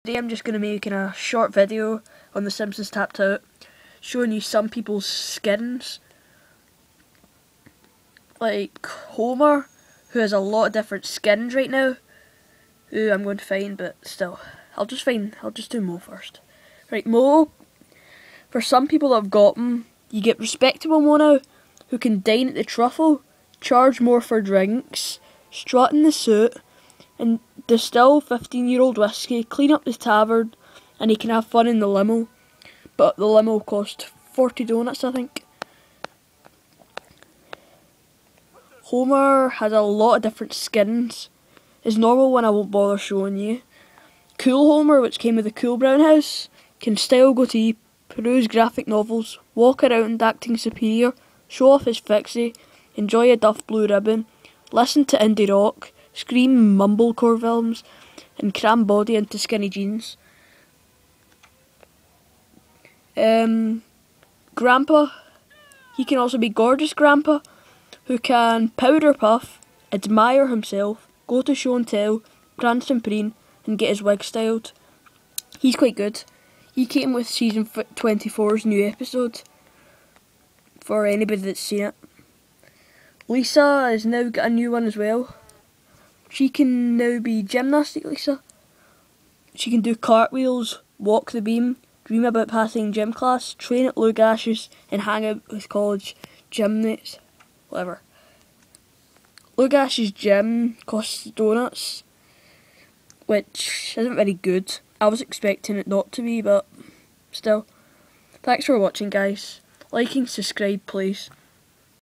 Today I'm just going to be making a short video on The Simpsons Tapped Out, showing you some people's skins. Like Homer, who has a lot of different skins right now, who I'm going to find, but still, I'll just do Moe first. Right, Moe, for some people that have got him, you get respectable Moe now, who can dine at the Truffle, charge more for drinks, strut in the suit, and distill 15-year-old whiskey, clean up the tavern, and he can have fun in the limo. But the limo cost 40 donuts, I think. Homer has a lot of different skins. His normal one I won't bother showing you. Cool Homer, which came with the Cool Brown House, can style goatee, peruse graphic novels, walk around acting superior, show off his fixie, enjoy a Duff Blue Ribbon, listen to indie rock, scream mumblecore films, and cram body into skinny jeans. Grandpa, he can also be gorgeous Grandpa, who can powder puff, admire himself, go to show and tell, prance and preen, and get his wig styled. He's quite good. He came with season 24's new episode, for anybody that's seen it. Lisa has now got a new one as well. She can now be Gymnastic Lisa. She can do cartwheels, walk the beam, dream about passing gym class, train at Lugash's, and hang out with college gym mates. Whatever. Lugash's gym costs donuts, which isn't very good. I was expecting it not to be, but still. Thanks for watching, guys. Like and subscribe, please.